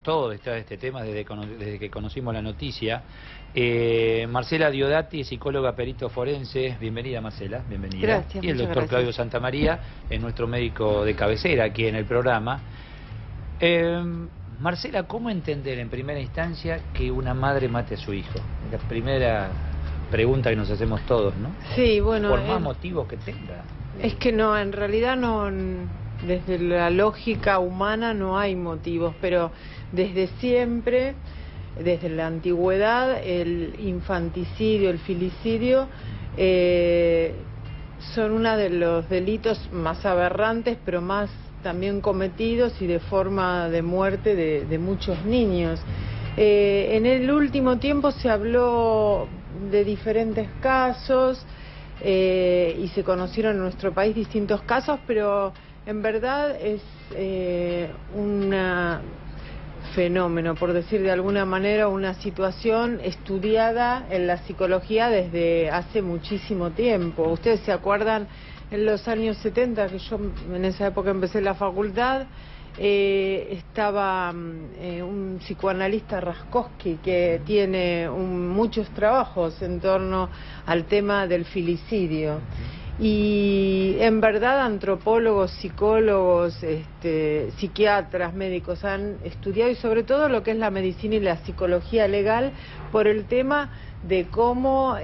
Todo este tema desde que conocimos la noticia. Marcela Diodati, psicóloga perito forense. Bienvenida, Marcela, bienvenida. Gracias, y el doctor gracias. Claudio Santamaría, es nuestro médico de cabecera aquí en el programa. Marcela, ¿cómo entender en primera instancia que una madre mate a su hijo? La primera pregunta que nos hacemos todos, ¿no? Sí, bueno, por más motivos que tenga. Es que no, en realidad no, desde la lógica humana no hay motivos, pero desde siempre, desde la antigüedad, el infanticidio, el filicidio, son uno de los delitos más aberrantes, pero más también cometidos y de forma de muerte de muchos niños. En el último tiempo se habló de diferentes casos y se conocieron en nuestro país distintos casos, pero en verdad es un fenómeno, por decir de alguna manera, una situación estudiada en la psicología desde hace muchísimo tiempo. Ustedes se acuerdan, en los años 70, que yo en esa época empecé la facultad, estaba un psicoanalista, Raskowski, que tiene muchos trabajos en torno al tema del filicidio. Y en verdad antropólogos, psicólogos, psiquiatras, médicos han estudiado, y sobre todo lo que es la medicina y la psicología legal, por el tema de cómo,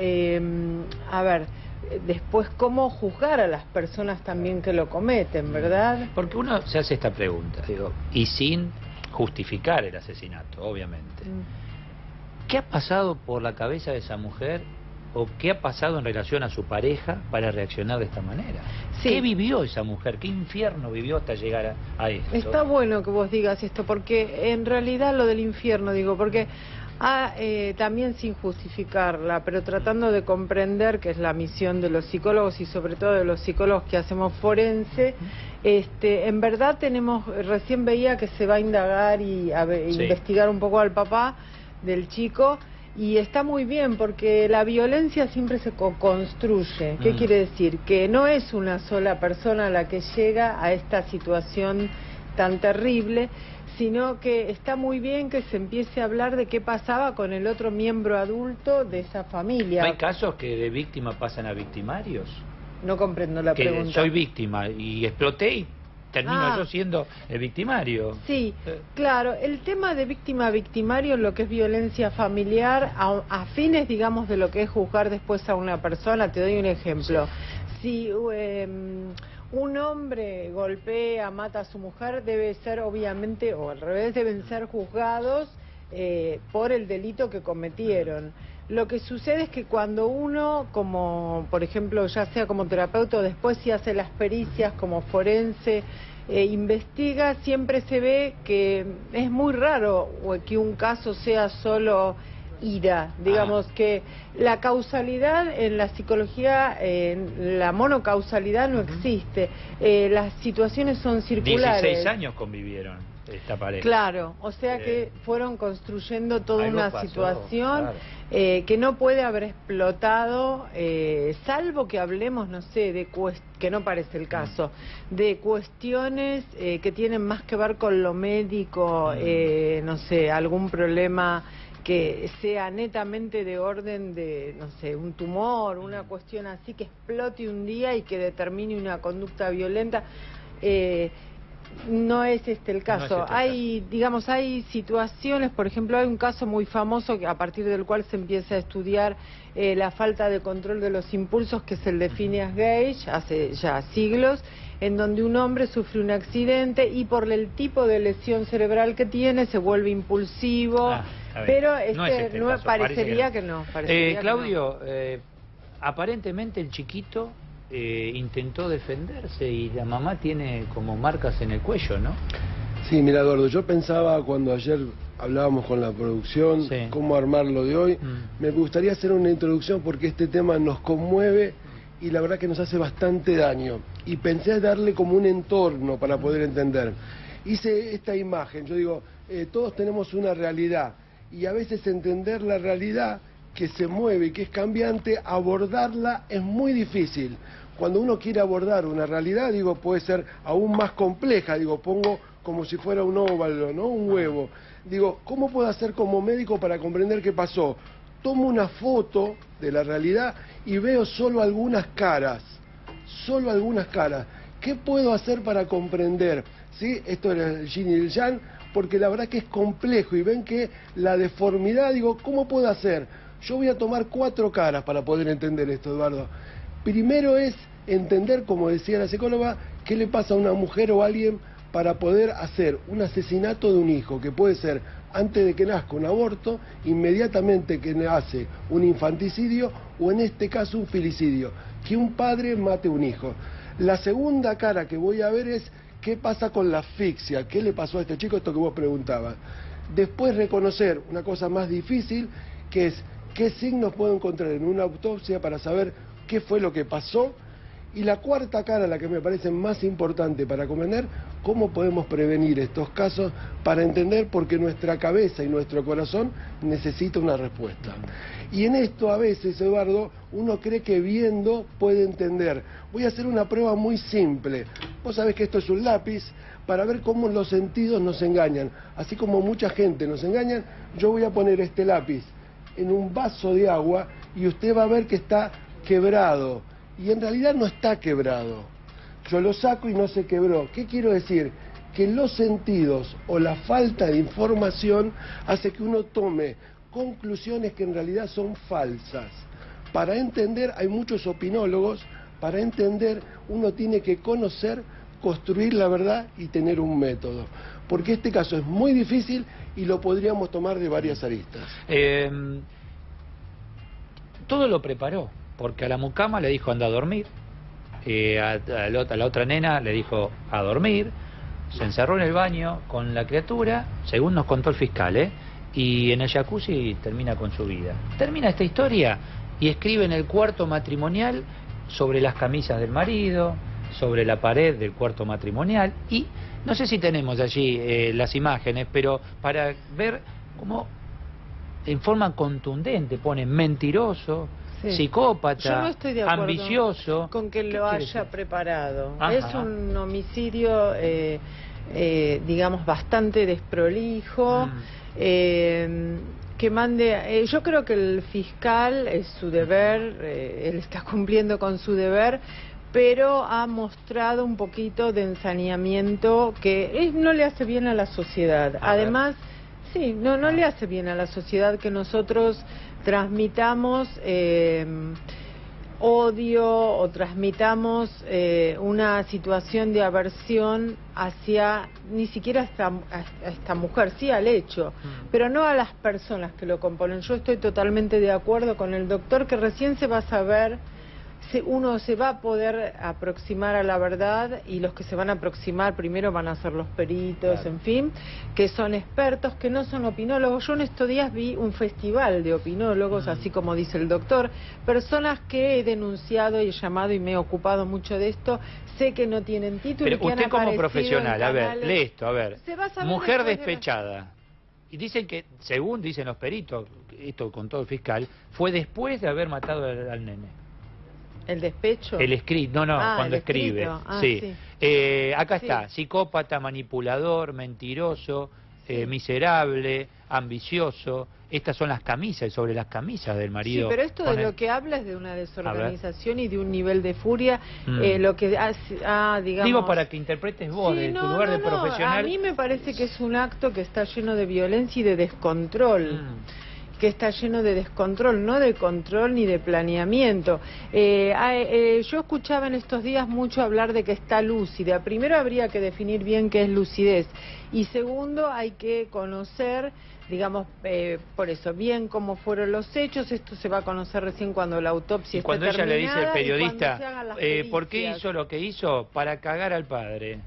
después cómo juzgar a las personas también que lo cometen, ¿verdad? Porque uno se hace esta pregunta, digo, y sin justificar el asesinato, obviamente. ¿Qué ha pasado por la cabeza de esa mujer, o qué ha pasado en relación a su pareja para reaccionar de esta manera? Sí. ¿Qué vivió esa mujer? ¿Qué infierno vivió hasta llegar a esto? Está bueno que vos digas esto, porque en realidad lo del infierno, digo, porque también sin justificarla, pero tratando de comprender que es la misión de los psicólogos y sobre todo de los psicólogos que hacemos forense, en verdad recién veía que se va a indagar y investigar un poco al papá del chico. Y está muy bien, porque la violencia siempre se construye. ¿Qué quiere decir? Que no es una sola persona la que llega a esta situación tan terrible, sino que está muy bien que se empiece a hablar de qué pasaba con el otro miembro adulto de esa familia. ¿Hay casos que de víctima pasan a victimarios? No comprendo la pregunta. Soy víctima y exploté y termino yo siendo el victimario. Sí, claro. El tema de víctima-victimario, lo que es violencia familiar, a fines, digamos, de lo que es juzgar después a una persona, te doy un ejemplo. Sí. Si un hombre golpea, mata a su mujer, debe ser, obviamente, o al revés, deben ser juzgados por el delito que cometieron. Lo que sucede es que cuando uno, como por ejemplo, ya sea como terapeuta o después si hace las pericias como forense, investiga, siempre se ve que es muy raro que un caso sea solo ira, digamos que la causalidad en la psicología, la monocausalidad no existe, las situaciones son circulares. 16 años convivieron esta pareja. Claro, o sea que fueron construyendo toda una situación, claro, que no puede haber explotado, salvo que hablemos, no sé, que no parece el caso, de cuestiones que tienen más que ver con lo médico, no sé, algún problema que sea netamente de orden de, no sé, un tumor, una cuestión así que explote un día y que determine una conducta violenta. No es el caso. Digamos, hay situaciones, por ejemplo, hay un caso muy famoso a partir del cual se empieza a estudiar la falta de control de los impulsos, que es el de Phineas Gage, hace ya siglos, en donde un hombre sufre un accidente y por el tipo de lesión cerebral que tiene se vuelve impulsivo, pero parecería que no. Claudio, aparentemente el chiquito intentó defenderse y la mamá tiene como marcas en el cuello, ¿no? Sí, mira, Eduardo, yo pensaba cuando ayer hablábamos con la producción, cómo armarlo de hoy, me gustaría hacer una introducción porque este tema nos conmueve y la verdad que nos hace bastante daño. Y pensé darle como un entorno para poder entender. Hice esta imagen, yo digo, todos tenemos una realidad y a veces entender la realidad que se mueve y que es cambiante, abordarla es muy difícil. Cuando uno quiere abordar una realidad, digo, puede ser aún más compleja, digo, pongo como si fuera un óvalo, ¿no? Un huevo. Digo, ¿cómo puedo hacer como médico para comprender qué pasó? Tomo una foto de la realidad y veo solo algunas caras. Solo algunas caras. ¿Qué puedo hacer para comprender? ¿Sí? Esto es el yin y el yang, porque la verdad que es complejo y ven que la deformidad, digo, ¿cómo puedo hacer? Yo voy a tomar 4 caras para poder entender esto, Eduardo. Primero es entender, como decía la psicóloga, qué le pasa a una mujer o a alguien para poder hacer un asesinato de un hijo, que puede ser antes de que nazca un aborto, inmediatamente que nace un infanticidio o en este caso un filicidio, que un padre mate a un hijo. La segunda cara que voy a ver es qué pasa con la asfixia, qué le pasó a este chico, esto que vos preguntabas. Después reconocer una cosa más difícil, que es qué signos puedo encontrar en una autopsia para saber qué fue lo que pasó. Y la cuarta cara, la que me parece más importante para comprender, cómo podemos prevenir estos casos para entender por qué nuestra cabeza y nuestro corazón necesita una respuesta. Y en esto a veces, Eduardo, uno cree que viendo puede entender. Voy a hacer una prueba muy simple. Vos sabés que esto es un lápiz para ver cómo los sentidos nos engañan. Así como mucha gente nos engaña, yo voy a poner este lápiz en un vaso de agua y usted va a ver que está quebrado. Y en realidad no está quebrado. Yo lo saco y no se quebró. ¿Qué quiero decir? Que los sentidos o la falta de información hace que uno tome conclusiones que en realidad son falsas. Para entender, hay muchos opinólogos, para entender uno tiene que conocer, construir la verdad y tener un método. Porque este caso es muy difícil y lo podríamos tomar de varias aristas. Todo lo preparó. Porque a la mucama le dijo anda a dormir, a la otra nena le dijo a dormir, se encerró en el baño con la criatura, según nos contó el fiscal, y en el jacuzzi termina con su vida. Termina esta historia y escribe en el cuarto matrimonial sobre las camisas del marido, sobre la pared del cuarto matrimonial, y no sé si tenemos allí las imágenes, pero para ver cómo en forma contundente pone mentiroso, sí, psicópata, yo no estoy de acuerdo ambicioso, con que lo haya preparado. Ajá. Es un homicidio, digamos, bastante desprolijo, que mande... yo creo que el fiscal es su deber, él está cumpliendo con su deber, pero ha mostrado un poquito de ensañamiento que no le hace bien a la sociedad. Además, sí, no le hace bien a la sociedad que nosotros transmitamos odio o transmitamos una situación de aversión hacia, ni siquiera a esta mujer, sí al hecho, pero no a las personas que lo componen. Yo estoy totalmente de acuerdo con el doctor que recién se va a saber, uno se va a poder aproximar a la verdad, y los que se van a aproximar primero van a ser los peritos, claro, en fin, que son expertos, que no son opinólogos. Yo en estos días vi un festival de opinólogos, así como dice el doctor, personas que he denunciado y he llamado y me he ocupado mucho de esto, sé que no tienen título. Pero y que usted como profesional, a ver, lee esto, a ver, mujer despechada. Y dicen que, según dicen los peritos, esto contó el fiscal, fue después de haber matado al nene. ¿El despecho? El escrito, cuando escribe. Sí. Acá está, psicópata, manipulador, mentiroso, miserable, ambicioso. Estas son las camisas, sobre las camisas del marido. Sí, pero esto de lo que habla es de una desorganización y de un nivel de furia, lo que digamos... Digo, para que interpretes vos, de tu lugar de profesional. A mí me parece que es un acto que está lleno de violencia y de descontrol. Que está lleno de descontrol, no de control ni de planeamiento. Yo escuchaba en estos días mucho hablar de que está lúcida. Primero habría que definir bien qué es lucidez, y segundo hay que conocer, digamos, por eso, bien cómo fueron los hechos. Esto se va a conocer recién cuando la autopsia esté terminada. Cuando ella le dice al periodista, ¿por qué hizo lo que hizo? Para cagar al padre.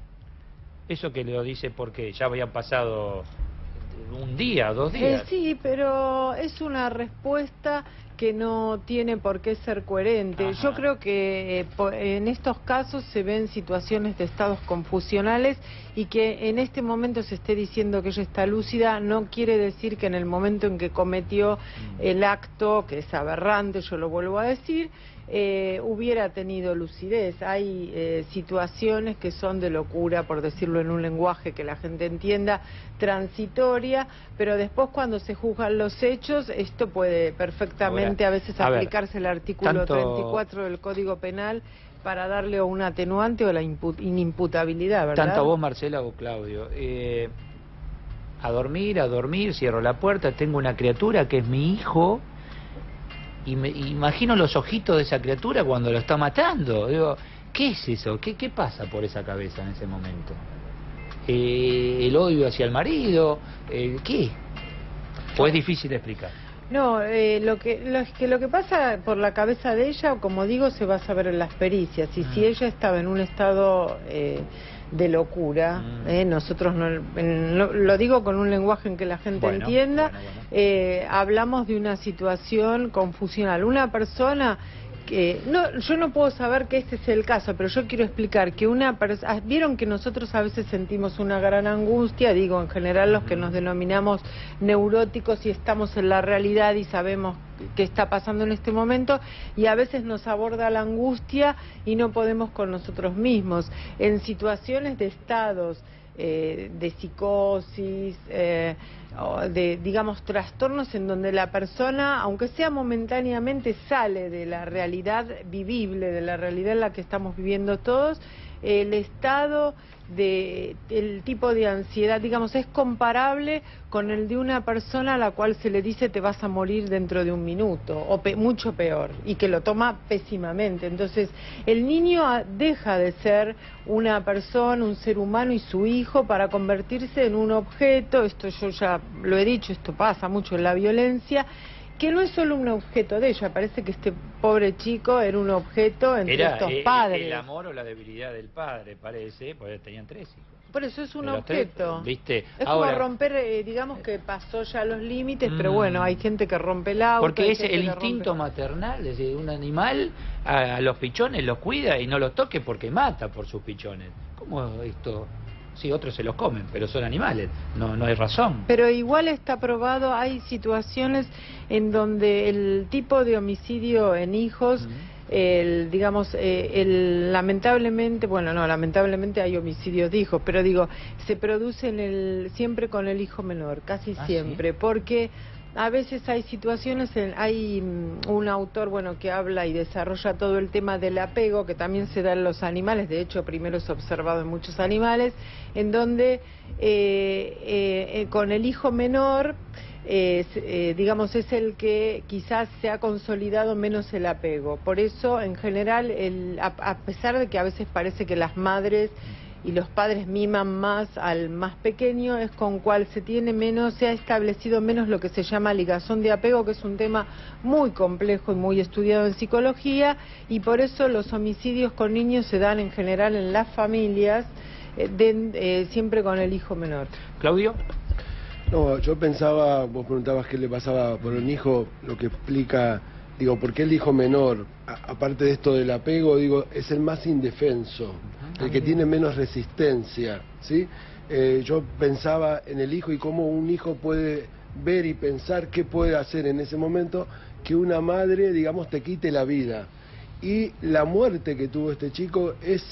Eso que lo dice porque ya habían pasado... un día, 2 días. Sí, pero es una respuesta que no tiene por qué ser coherente. Ajá. Yo creo que en estos casos se ven situaciones de estados confusionales, y que en este momento se esté diciendo que ella está lúcida no quiere decir que en el momento en que cometió el acto, que es aberrante, yo lo vuelvo a decir, hubiera tenido lucidez. Hay situaciones que son de locura, por decirlo en un lenguaje que la gente entienda, transitoria, pero después cuando se juzgan los hechos, esto puede perfectamente a veces aplicarse el artículo 34 del Código Penal para darle un atenuante o la inimputabilidad, ¿verdad? Tanto vos, Marcela, o Claudio. A dormir, cierro la puerta, tengo una criatura que es mi hijo, y me imagino los ojitos de esa criatura cuando lo está matando. Digo, ¿qué es eso? ¿Qué pasa por esa cabeza en ese momento? ¿El odio hacia el marido? ¿Qué? ¿O es difícil de explicar? No, lo que pasa por la cabeza de ella, como digo, se va a saber en las pericias. Y si ella estaba en un estado de locura, nosotros lo digo con un lenguaje en que la gente entienda, hablamos de una situación confusional. Una persona que yo no puedo saber que este es el caso, pero yo quiero explicar que vieron que nosotros a veces sentimos una gran angustia, digo en general los que nos denominamos neuróticos y estamos en la realidad y sabemos qué está pasando en este momento, y a veces nos aborda la angustia y no podemos con nosotros mismos. En situaciones de estados de psicosis, de, digamos, trastornos en donde la persona, aunque sea momentáneamente, sale de la realidad vivible, de la realidad en la que estamos viviendo todos, el estado el tipo de ansiedad, digamos, es comparable con el de una persona a la cual se le dice te vas a morir dentro de un minuto, o mucho peor, y que lo toma pésimamente. Entonces, el niño deja de ser una persona, un ser humano y su hijo para convertirse en un objeto. Esto yo ya lo he dicho, esto pasa mucho en la violencia, que no es solo un objeto de ella. Parece que este pobre chico era un objeto entre estos padres. El amor o la debilidad del padre, parece, porque tenían 3 hijos. Por eso es un objeto. ¿Viste? Es como romper, digamos que pasó ya los límites, pero bueno, hay gente que rompe el auto. Porque es el instinto maternal, es decir, un animal a los pichones los cuida y no los toque porque mata por sus pichones. ¿Cómo esto? Sí, otros se los comen, pero son animales, no hay razón. Pero igual está probado, hay situaciones en donde el tipo de homicidio en hijos, lamentablemente, bueno, no, lamentablemente hay homicidios de hijos, pero digo, se produce siempre con el hijo menor, casi siempre, ¿sí? Porque a veces hay situaciones, hay un autor, bueno, que habla y desarrolla todo el tema del apego, que también se da en los animales, de hecho primero es observado en muchos animales, en donde con el hijo menor, digamos, es el que quizás se ha consolidado menos el apego. Por eso, en general, a pesar de que a veces parece que las madres y los padres miman más al más pequeño, es con cual se ha establecido menos lo que se llama ligazón de apego, que es un tema muy complejo y muy estudiado en psicología, y por eso los homicidios con niños se dan en general en las familias, siempre con el hijo menor. Claudio. No, yo pensaba, vos preguntabas qué le pasaba por un hijo, lo que explica, digo, ¿por qué el hijo menor, aparte de esto del apego, digo, es el más indefenso, el que tiene menos resistencia, ¿sí? Yo pensaba en el hijo y cómo un hijo puede ver y pensar qué puede hacer en ese momento que una madre, digamos, te quite la vida. Y la muerte que tuvo este chico es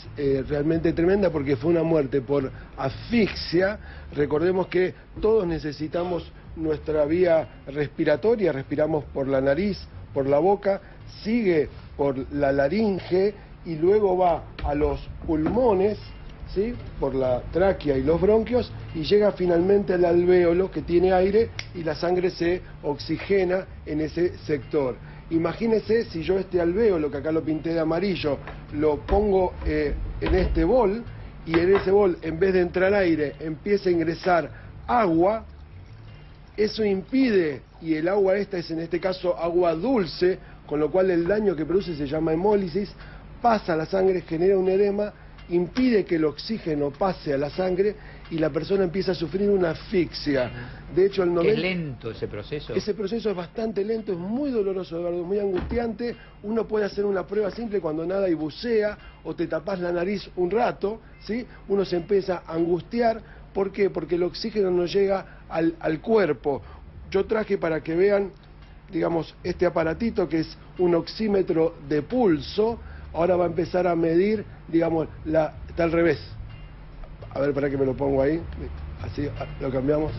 realmente tremenda, porque fue una muerte por asfixia. Recordemos que todos necesitamos nuestra vía respiratoria, respiramos por la nariz, por la boca, sigue por la laringe y luego va a los pulmones, ¿sí?, por la tráquea y los bronquios, y llega finalmente al alvéolo, que tiene aire, y la sangre se oxigena en ese sector. Imagínese si yo este alvéolo, que acá lo pinté de amarillo, lo pongo en este bol, y en ese bol, en vez de entrar aire, empieza a ingresar agua. Eso impide, y el agua esta es en este caso agua dulce, con lo cual el daño que produce se llama hemólisis, pasa a la sangre, genera un edema, impide que el oxígeno pase a la sangre y la persona empieza a sufrir una asfixia. De hecho, el 90... ¿Es lento ese proceso? Ese proceso es bastante lento, es muy doloroso, Eduardo, muy angustiante. Uno puede hacer una prueba simple cuando nada y bucea, o te tapas la nariz un rato, ¿sí? Uno se empieza a angustiar. ¿Por qué? Porque el oxígeno no llega al cuerpo. Yo traje para que vean digamos, este aparatito que es un oxímetro de pulso, ahora va a empezar a medir, digamos, está al revés. A ver, para que me lo pongo ahí, así lo cambiamos.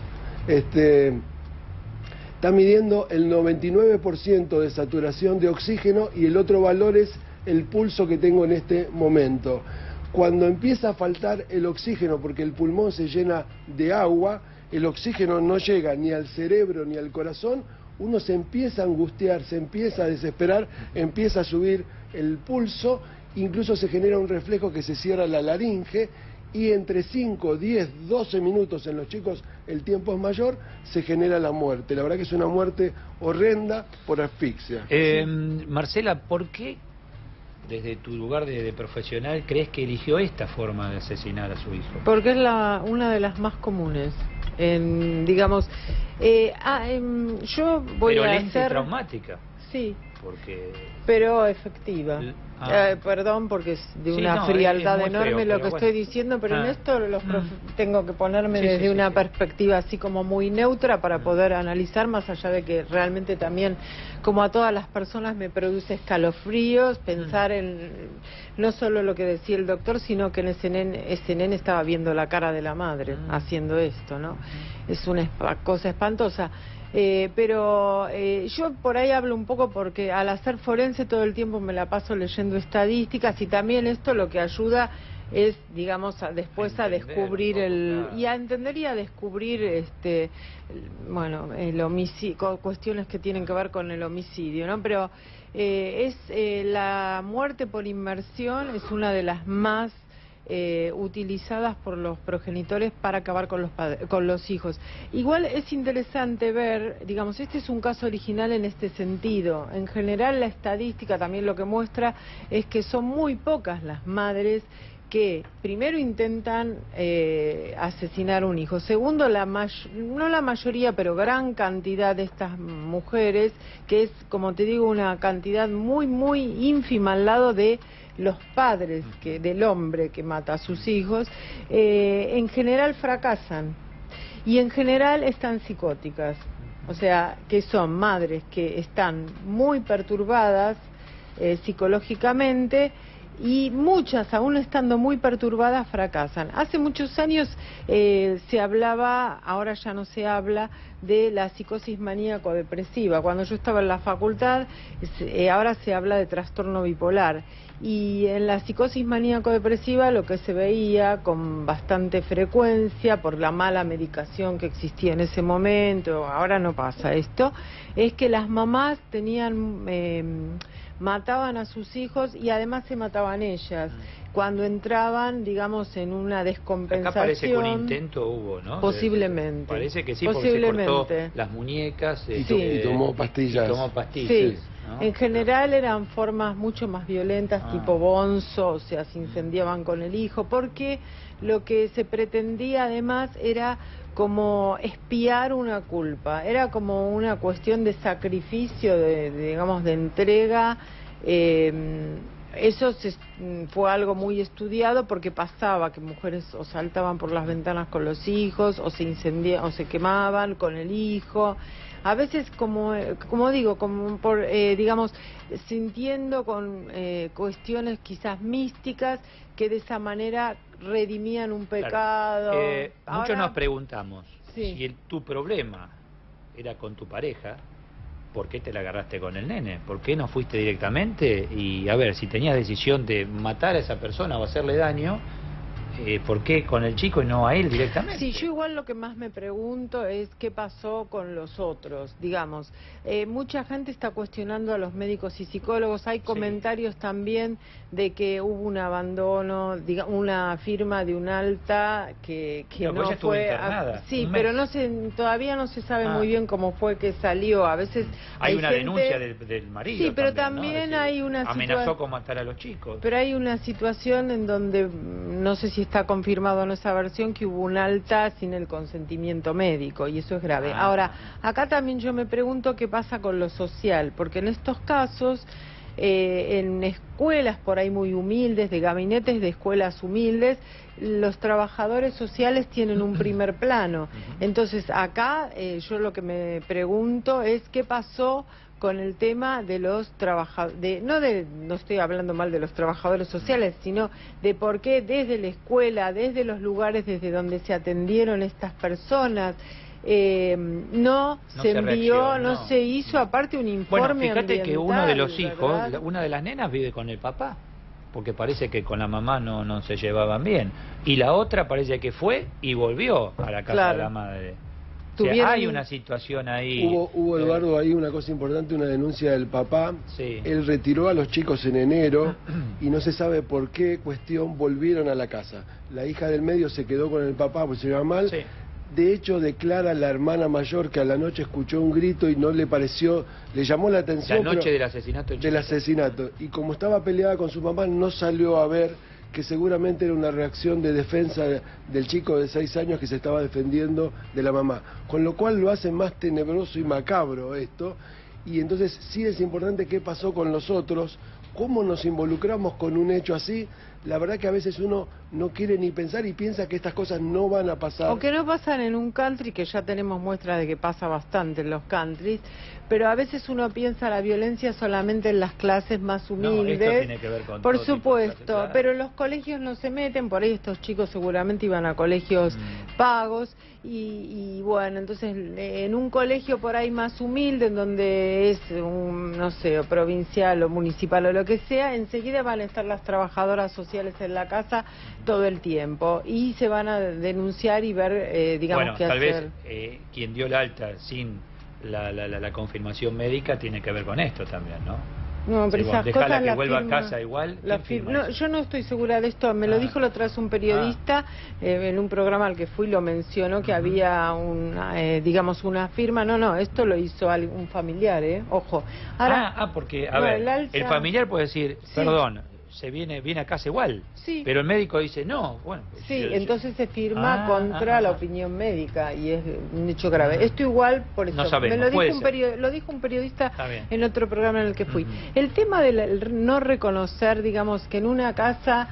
Está midiendo el 99% de saturación de oxígeno y el otro valor es el pulso que tengo en este momento. Cuando empieza a faltar el oxígeno, porque el pulmón se llena de agua, el oxígeno no llega ni al cerebro ni al corazón, uno se empieza a angustiar, se empieza a desesperar, empieza a subir el pulso, incluso se genera un reflejo que se cierra la laringe, y entre 5, 10, 12 minutos, en los chicos el tiempo es mayor, se genera la muerte. La verdad que es una muerte horrenda por asfixia. Marcela, ¿por qué, desde tu lugar de profesional, crees que eligió esta forma de asesinar a su hijo? Porque es una de las más comunes. Digamos, yo voy Pero a lenta y hacer... traumática. Sí. Porque... Pero efectiva. Perdón, porque es de una frialdad enorme lo que estoy diciendo, pero en esto tengo que ponerme desde una perspectiva así como muy neutra para poder analizar, más allá de que realmente también, como a todas las personas, me produce escalofríos pensar en no solo lo que decía el doctor, sino que en ese nene estaba viendo la cara de la madre haciendo esto, ¿no? Es una cosa espantosa. Pero yo por ahí hablo un poco porque al hacer forense todo el tiempo me la paso leyendo estadísticas, y también esto lo que ayuda es, digamos, después a descubrir y a entender y a descubrir bueno, el homicidio, cuestiones que tienen que ver con el homicidio, ¿no? Pero la muerte por inmersión es una de las más utilizadas por los progenitores para acabar con los hijos. Igual es interesante ver, digamos, este es un caso original en este sentido. En general la estadística también lo que muestra es que son muy pocas las madres que primero intentan asesinar a un hijo. Segundo, no la mayoría, pero gran cantidad de estas mujeres, que es, como te digo, una cantidad muy, muy ínfima al lado de los padres del hombre que mata a sus hijos, en general fracasan y en general están psicóticas. O sea, que son madres que están muy perturbadas psicológicamente, y muchas, aún estando muy perturbadas, fracasan. Hace muchos años se hablaba, ahora ya no se habla, de la psicosis maníaco-depresiva. Cuando yo estaba en la facultad, ahora se habla de trastorno bipolar. Y en la psicosis maníaco-depresiva lo que se veía con bastante frecuencia, por la mala medicación que existía en ese momento, ahora no pasa esto, es que las mamás mataban a sus hijos y además se mataban ellas cuando entraban, digamos, en una descompensación. Acá parece que un intento hubo, ¿no? Posiblemente. Parece que sí, porque se cortó las muñecas y tomó pastillas. Sí. ¿no? En general eran formas mucho más violentas, tipo bonzo, o sea, se incendiaban con el hijo, porque lo que se pretendía además era como espiar una culpa, era como una cuestión de sacrificio, digamos, de entrega. Eso fue algo muy estudiado, porque pasaba que mujeres o saltaban por las ventanas con los hijos, o se incendiaban, o se quemaban con el hijo. A veces, como digo, como por, digamos, sintiendo con cuestiones quizás místicas, que de esa manera redimían un pecado. Claro. Muchos nos preguntamos, si tu problema era con tu pareja, ¿por qué te la agarraste con el nene? ¿Por qué no fuiste directamente? Y a ver, si tenías decisión de matar a esa persona o hacerle daño, ¿por qué con el chico y no a él directamente? Sí, yo igual lo que más me pregunto es qué pasó con los otros, digamos. Mucha gente está cuestionando a los médicos y psicólogos. Hay comentarios también de que hubo un abandono, una firma de un alta que no fue... internada, sí, pero todavía no se sabe muy bien cómo fue que salió. A veces hay una denuncia del marido. Sí, pero también, ¿no? Hay una amenazó con matar a los chicos. Pero hay una situación en donde, no sé si está confirmado en esa versión, que hubo un alta sin el consentimiento médico, y eso es grave. Ahora, acá también yo me pregunto qué pasa con lo social, porque en estos casos en escuelas por ahí muy humildes, de gabinetes de escuelas humildes, los trabajadores sociales tienen un primer plano. Entonces acá yo lo que me pregunto es qué pasó con el tema de los trabajadores, no estoy hablando mal de los trabajadores sociales, sino de por qué desde la escuela, desde los lugares desde donde se atendieron estas personas, no se envió, no se hizo aparte un informe ambiental. Bueno, fíjate que uno de los hijos, ¿verdad? una de las nenas vive con el papá, porque parece que con la mamá no se llevaban bien, y la otra parece que fue y volvió a la casa de la madre. O sea, hay una situación ahí. Hubo Eduardo, ahí una cosa importante, una denuncia del papá. Sí. Él retiró a los chicos en enero y no se sabe por qué cuestión volvieron a la casa. La hija del medio se quedó con el papá porque se iba mal. Sí. De hecho, declara la hermana mayor que a la noche escuchó un grito y no le pareció, le llamó la atención. La noche del asesinato. Del asesinato. Y como estaba peleada con su mamá, no salió a ver, que seguramente era una reacción de defensa del chico de 6 años que se estaba defendiendo de la mamá. Con lo cual lo hace más tenebroso y macabro esto. Y entonces sí es importante qué pasó con los otros, cómo nos involucramos con un hecho así. La verdad que a veces uno no quiere ni pensar y piensa que estas cosas no van a pasar. O que no pasan en un country, que ya tenemos muestras de que pasa bastante en los countries, pero a veces uno piensa la violencia solamente en las clases más humildes. No, esto tiene que ver con por todo supuesto, tipo de clases, pero en los colegios no se meten, por ahí estos chicos seguramente iban a colegios pagos, y bueno, entonces en un colegio por ahí más humilde, en donde es un, no sé, o provincial o municipal o lo que sea, enseguida van a estar las trabajadoras sociales en la casa todo el tiempo y se van a denunciar y ver, digamos, qué hacer. Bueno, tal vez quien dio el alta sin la confirmación médica tiene que ver con esto también, ¿no? No, pero esas cosas que vuelva a casa igual. No, yo no estoy segura de esto. Me lo dijo la otra vez un periodista en un programa al que fui, lo mencionó que había digamos una firma. No, esto lo hizo un familiar, ojo. Ahora, porque a ver, el familiar puede decir, perdón, viene a casa igual, pero el médico dice no, bueno. Entonces se firma contra la opinión médica y es un hecho grave. Esto igual, por eso, no sabemos, lo dijo un periodista en otro programa en el que fui. El tema del no reconocer, digamos, que en una casa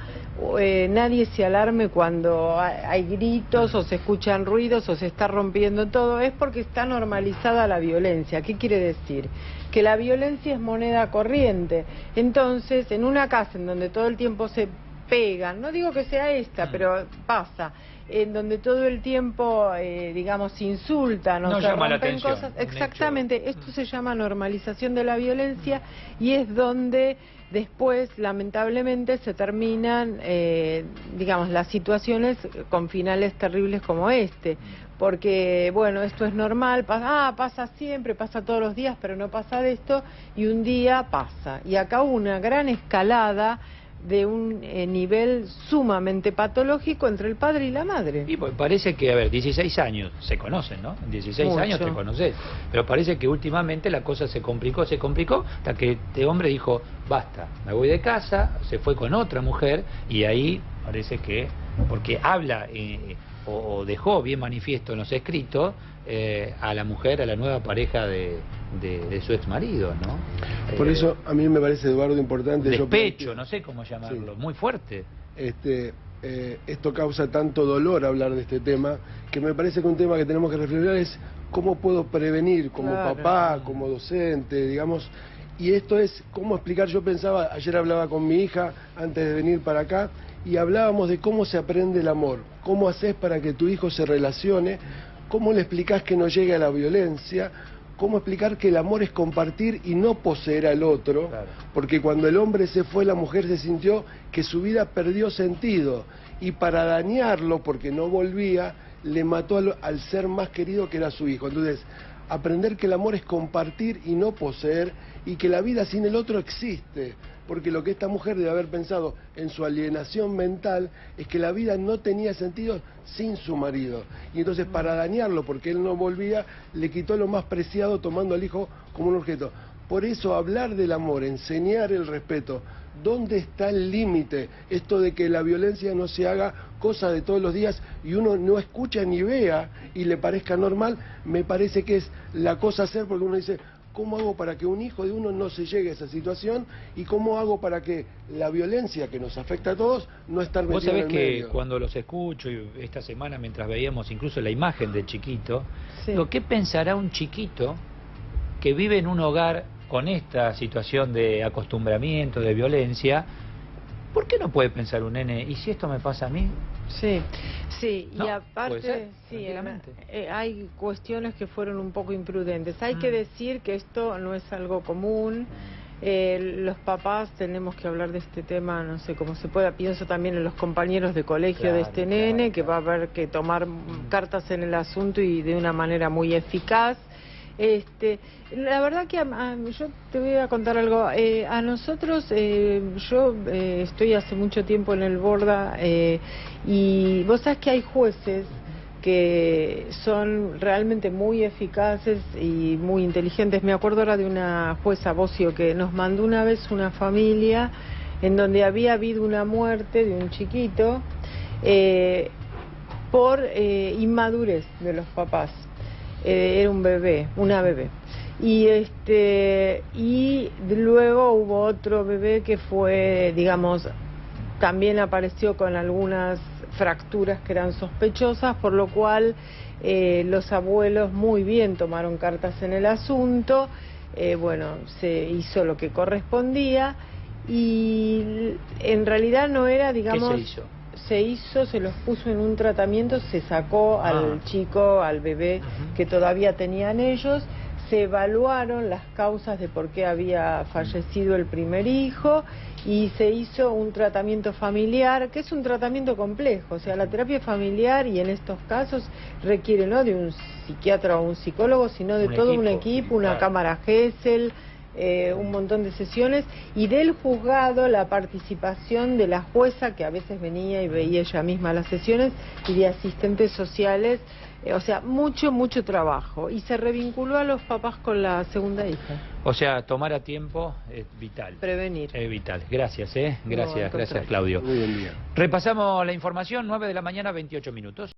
nadie se alarme cuando hay gritos o se escuchan ruidos o se está rompiendo todo, es porque está normalizada la violencia. ¿Qué quiere decir? Que la violencia es moneda corriente. Entonces, en una casa en donde todo el tiempo se pegan, no digo que sea esta, pero pasa, en donde todo el tiempo, digamos, se insultan o se rompen cosas, exactamente, esto se llama normalización de la violencia y es donde después, lamentablemente, se terminan, digamos, las situaciones con finales terribles como este. Porque, bueno, esto es normal, pasa siempre, pasa todos los días, pero no pasa de esto, y un día pasa. Y acá hubo una gran escalada de un nivel sumamente patológico entre el padre y la madre. Y pues parece que, a ver, 16 años se conocen, ¿no? En 16 años te conoces, pero parece que últimamente la cosa se complicó, hasta que este hombre dijo, basta, me voy de casa, se fue con otra mujer, y ahí parece que, porque habla o dejó bien manifiesto en los escritos a la mujer, a la nueva pareja de su ex marido, ¿no? Por eso a mí me parece, Eduardo, importante... Despecho, no sé cómo llamarlo, muy fuerte. Esto causa tanto dolor hablar de este tema, que me parece que un tema que tenemos que reflexionar es cómo puedo prevenir como papá, como docente, digamos, y esto es cómo explicar. Yo pensaba, ayer hablaba con mi hija antes de venir para acá, y hablábamos de cómo se aprende el amor, cómo haces para que tu hijo se relacione, cómo le explicás que no llegue a la violencia, cómo explicar que el amor es compartir y no poseer al otro, porque cuando el hombre se fue, la mujer se sintió que su vida perdió sentido, y para dañarlo, porque no volvía, le mató al ser más querido que era su hijo. Entonces, aprender que el amor es compartir y no poseer, y que la vida sin el otro existe, porque lo que esta mujer debe haber pensado en su alienación mental es que la vida no tenía sentido sin su marido, y entonces para dañarlo, porque él no volvía, le quitó lo más preciado tomando al hijo como un objeto. Por eso hablar del amor, enseñar el respeto, ¿dónde está el límite? Esto de que la violencia no se haga cosa de todos los días y uno no escucha ni vea y le parezca normal, me parece que es la cosa a hacer, porque uno dice, ¿cómo hago para que un hijo de uno no se llegue a esa situación? ¿Y cómo hago para que la violencia que nos afecta a todos no estar metida Vos sabés en el que medio? cuando los escucho, y esta semana mientras veíamos incluso la imagen del chiquito, Sí. ¿qué pensará un chiquito que vive en un hogar con esta situación de acostumbramiento, de violencia? ¿Por qué no puede pensar un nene, ¿y si esto me pasa a mí? Sí, sí, No, y puede aparte, ser, sí, tranquilamente. hay cuestiones que fueron un poco imprudentes. Hay que decir que esto no es algo común. Los papás tenemos que hablar de este tema, no sé cómo se pueda. Pienso también en los compañeros de colegio de este nene, que va a haber que tomar cartas en el asunto y de una manera muy eficaz. La verdad que yo te voy a contar algo. A nosotros, yo estoy hace mucho tiempo en el Borda y vos sabés que hay jueces que son realmente muy eficaces y muy inteligentes. Me acuerdo ahora de una jueza, Bocio, que nos mandó una vez una familia en donde había habido una muerte de un chiquito por inmadurez de los papás. Era un bebé, una bebé. Y luego hubo otro bebé que fue, digamos, también apareció con algunas fracturas que eran sospechosas, por lo cual los abuelos muy bien tomaron cartas en el asunto. Bueno, se hizo lo que correspondía y en realidad no era, digamos... ¿Qué se hizo? Se los puso en un tratamiento, se sacó al chico, al bebé que todavía tenían ellos, se evaluaron las causas de por qué había fallecido el primer hijo y se hizo un tratamiento familiar, que es un tratamiento complejo. O sea, la terapia familiar, y en estos casos requiere no de un psiquiatra o un psicólogo, sino de todo un equipo, una cámara Gesell, un montón de sesiones, y del juzgado la participación de la jueza, que a veces venía y veía ella misma las sesiones, y de asistentes sociales. O sea, mucho trabajo, y se revinculó a los papás con la segunda hija. O sea, tomar a tiempo es vital. Prevenir. Es vital. Gracias, gracias, No, al gracias, contrario. Claudio. Muy buen día. Repasamos la información, 9 de la mañana, 28 minutos.